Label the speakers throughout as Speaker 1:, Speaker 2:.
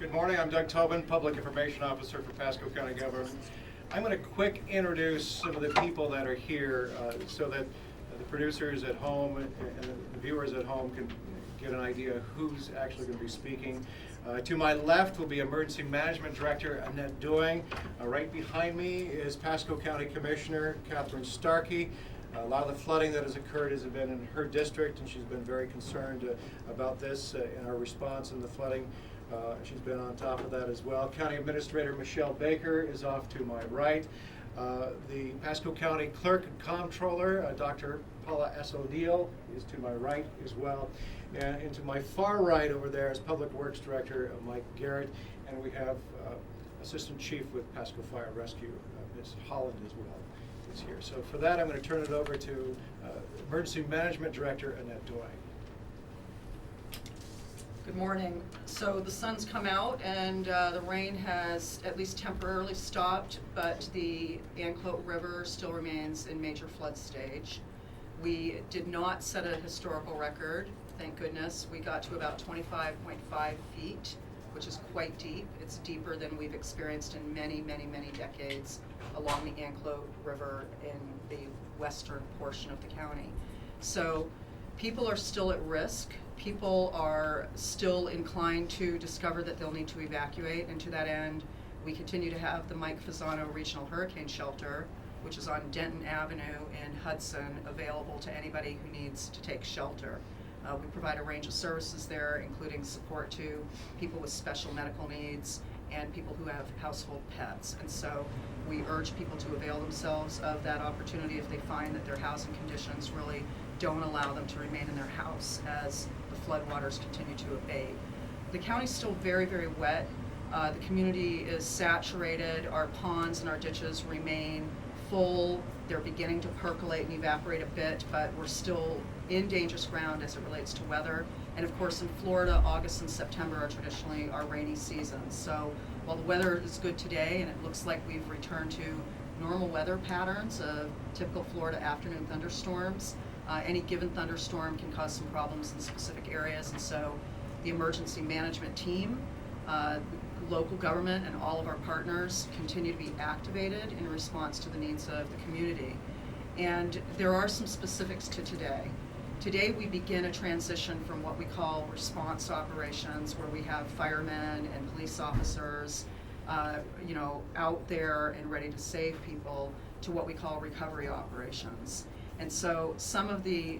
Speaker 1: Good morning, I'm Doug Tobin, Public Information Officer for Pasco County Government. I'm going to quick introduce some of the people that are here so that the producers at home and the viewers at home can get an idea of who's actually going to be speaking. To my left will be Emergency Management Director Annette Doing. Right behind me is Pasco County Commissioner Catherine Starkey. A lot of the flooding that has occurred has been in her district, and she's been very concerned about this in our response in the flooding. She's been on top of that as well. County Administrator Michelle Baker is off to my right. The Pasco County Clerk and Comptroller, Dr. Paula S. O'Neill, is to my right as well. And to my far right over there is Public Works Director Mike Garrett, and we have Assistant Chief with Pasco Fire Rescue, Ms. Holland as well, is here. So for that, I'm going to turn it over to Emergency Management Director Annette Doing.
Speaker 2: Good morning. So the sun's come out and the rain has at least temporarily stopped, but the Anclote River still remains in major flood stage. We did not set a historical record, thank goodness. We got to about 25.5 feet, which is quite deep. It's deeper than we've experienced in many, many, many decades along the Anclote River in the western portion of the county. So people are still at risk. People are still inclined to discover that they'll need to evacuate, and to that end, we continue to have the Mike Fasano Regional Hurricane Shelter, which is on Denton Avenue in Hudson, available to anybody who needs to take shelter. We provide a range of services there, including support to people with special medical needs and people who have household pets. And so we urge people to avail themselves of that opportunity if they find that their housing conditions really don't allow them to remain in their house as the floodwaters continue to abate. The county's still very, very wet. The community is saturated. Our ponds and our ditches remain full. They're beginning to percolate and evaporate a bit, but we're still in dangerous ground as it relates to weather. And of course in Florida, August and September are traditionally our rainy seasons. So while the weather is good today and it looks like we've returned to normal weather patterns of typical Florida afternoon thunderstorms, any given thunderstorm can cause some problems in specific areas, and so the emergency management team, local government, and all of our partners continue to be activated in response to the needs of the community. And there are some specifics to today. Today we begin a transition from what we call response operations, where we have firemen and police officers out there and ready to save people, to what we call recovery operations. And so some of the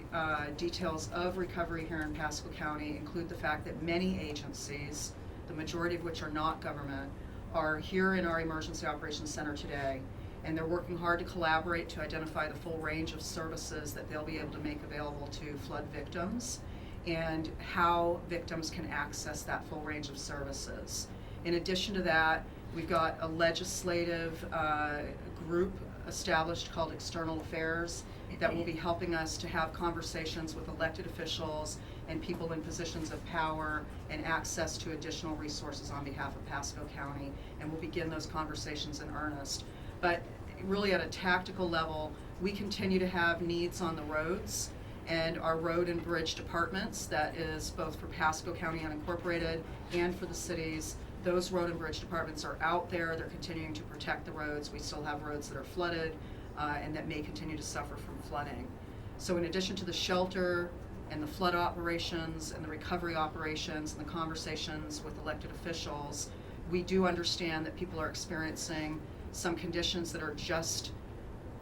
Speaker 2: details of recovery here in Pasco County include the fact that many agencies, the majority of which are not government, are here in our Emergency Operations Center today, and they're working hard to collaborate to identify the full range of services that they'll be able to make available to flood victims and how victims can access that full range of services. In addition to that, we've got a legislative group established called External Affairs that will be helping us to have conversations with elected officials and people in positions of power and access to additional resources on behalf of Pasco County, and we'll begin those conversations in earnest. But really at a tactical level, we continue to have needs on the roads, and our road and bridge departments, that is both for Pasco County Unincorporated and for the cities, those road and bridge departments are out there. They're continuing to protect the roads. We still have roads that are flooded and that may continue to suffer from flooding. So in addition to the shelter and the flood operations and the recovery operations and the conversations with elected officials, we do understand that people are experiencing some conditions that are just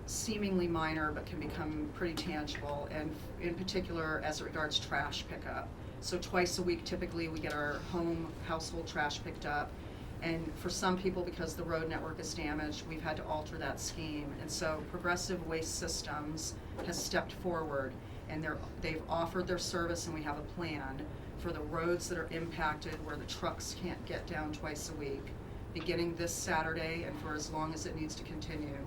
Speaker 2: seemingly minor but can become pretty tangible, and in particular as it regards trash pickup. So twice a week typically we get our household trash picked up, and for some people, because the road network is damaged, we've had to alter that scheme. And so Progressive Waste Systems has stepped forward, and they've offered their service, and we have a plan for the roads that are impacted where the trucks can't get down twice a week, beginning this Saturday and for as long as it needs to continue.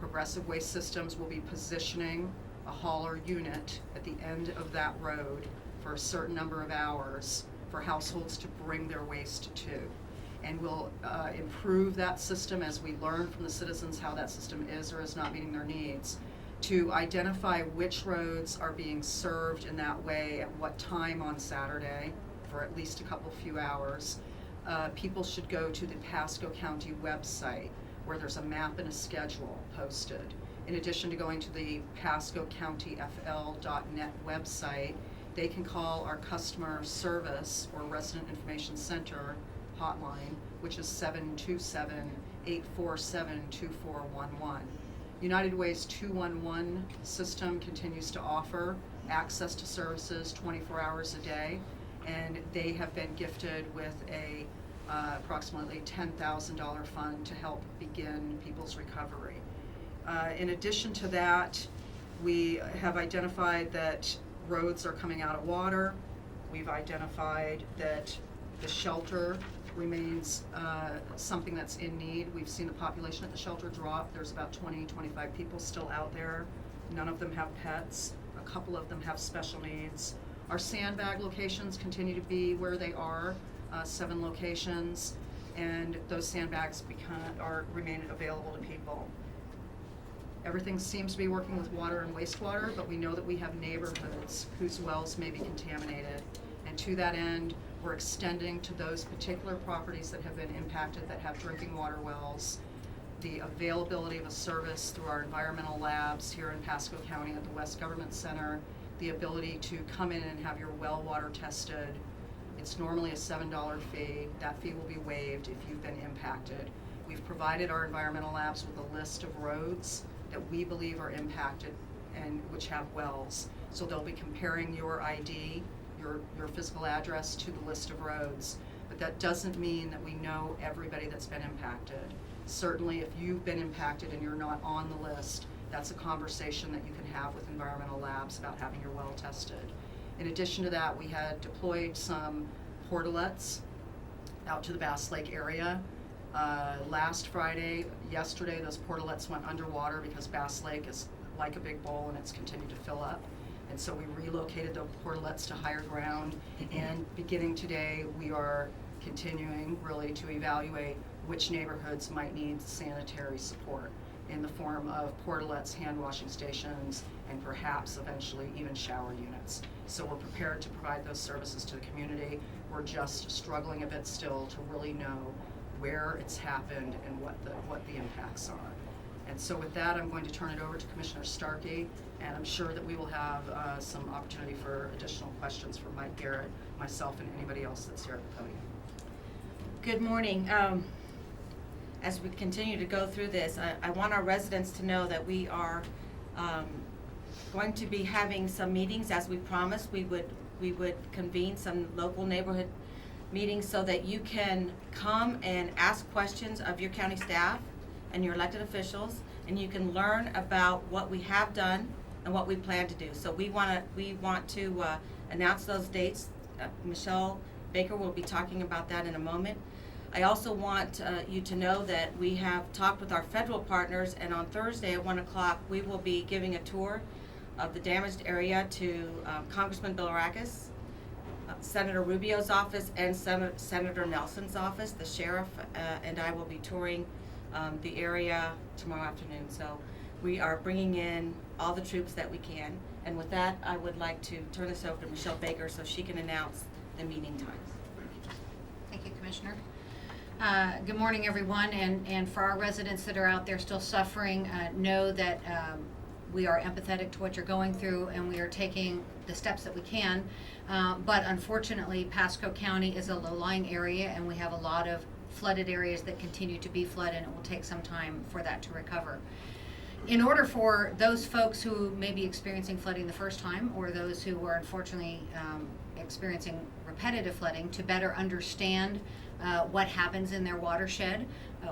Speaker 2: Progressive Waste Systems will be positioning a hauler unit at the end of that road for a certain number of hours for households to bring their waste to. And we'll improve that system as we learn from the citizens how that system is or is not meeting their needs, to identify which roads are being served in that way at what time on Saturday for at least a few hours, people should go to the Pasco County website where there's a map and a schedule posted. In addition to going to the PascoCountyFL.net website, they can call our customer service or resident information center hotline, which is 727-847-2411. United Way's 211 system continues to offer access to services 24 hours a day, and they have been gifted with a approximately $10,000 fund to help begin people's recovery. In addition to that, we have identified that roads are coming out of water. We've identified that the shelter remains something that's in need. We've seen the population at the shelter drop. There's about 20-25 people still out there. None of them have pets. A couple of them have special needs. Our sandbag locations continue to be where they are, 7 locations, and those sandbags remain available to people. Everything seems to be working with water and wastewater, but we know that we have neighborhoods whose wells may be contaminated. And to that end, we're extending to those particular properties that have been impacted, that have drinking water wells, the availability of a service through our environmental labs here in Pasco County at the West Government Center, the ability to come in and have your well water tested. It's normally a $7 fee. That fee will be waived if you've been impacted. We've provided our environmental labs with a list of roads that we believe are impacted and which have wells. So they'll be comparing your ID, your physical address to the list of roads. But that doesn't mean that we know everybody that's been impacted. Certainly if you've been impacted and you're not on the list, that's a conversation that you can have with environmental labs about having your well tested. In addition to that, we had deployed some portalets out to the Bass Lake area. Last Friday, yesterday, those portalets went underwater because Bass Lake is like a big bowl and it's continued to fill up. And so we relocated the portalets to higher ground, and beginning today, we are continuing really to evaluate which neighborhoods might need sanitary support in the form of portalets, hand washing stations, and perhaps eventually even shower units. So we're prepared to provide those services to the community. We're just struggling a bit still to really know where it's happened and what the impacts are. And so with that, I'm going to turn it over to Commissioner Starkey, and I'm sure that we will have some opportunity for additional questions from Mike Garrett, myself, and anybody else that's here at the podium.
Speaker 3: Good morning. As we continue to go through this, I want our residents to know that we are going to be having some meetings. As we promised, we would convene some local neighborhood meetings so that you can come and ask questions of your county staff and your elected officials, and you can learn about what we have done and what we plan to do. So we want to announce those dates. Michelle Baker will be talking about that in a moment. I also want you to know that we have talked with our federal partners, and on Thursday at 1 o'clock we will be giving a tour of the damaged area to Congressman Bilirakis, Senator Rubio's office, and Senator Nelson's office. The sheriff and I will be touring the area tomorrow afternoon. So we are bringing in all the troops that we can. And with that, I would like to turn this over to Michelle Baker so she can announce the meeting times.
Speaker 4: Thank you, Commissioner. Good morning, everyone, and for our residents that are out there still suffering, know that we are empathetic to what you're going through, and we are taking the steps that we can. But unfortunately, Pasco County is a low-lying area, and we have a lot of flooded areas that continue to be flooded, and it will take some time for that to recover. In order for those folks who may be experiencing flooding the first time, or those who are unfortunately experiencing repetitive flooding, to better understand what happens in their watershed,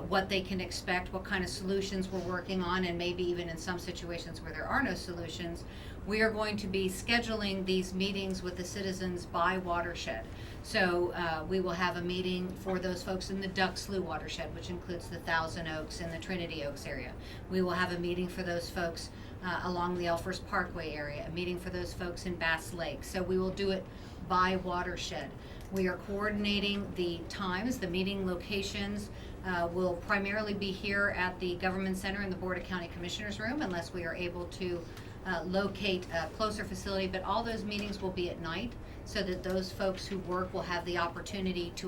Speaker 4: what they can expect, what kind of solutions we're working on, and maybe even in some situations where there are no solutions, we are going to be scheduling these meetings with the citizens by watershed. So we will have a meeting for those folks in the Duck Slough watershed, which includes the Thousand Oaks and the Trinity Oaks area. We will have a meeting for those folks along the Elfers Parkway area, a meeting for those folks in Bass Lake. So we will do it by watershed. We are coordinating the times, the meeting locations. Will primarily be here at the Government Center in the Board of County Commissioners room, unless we are able to locate a closer facility. But all those meetings will be at night, so that those folks who work will have the opportunity to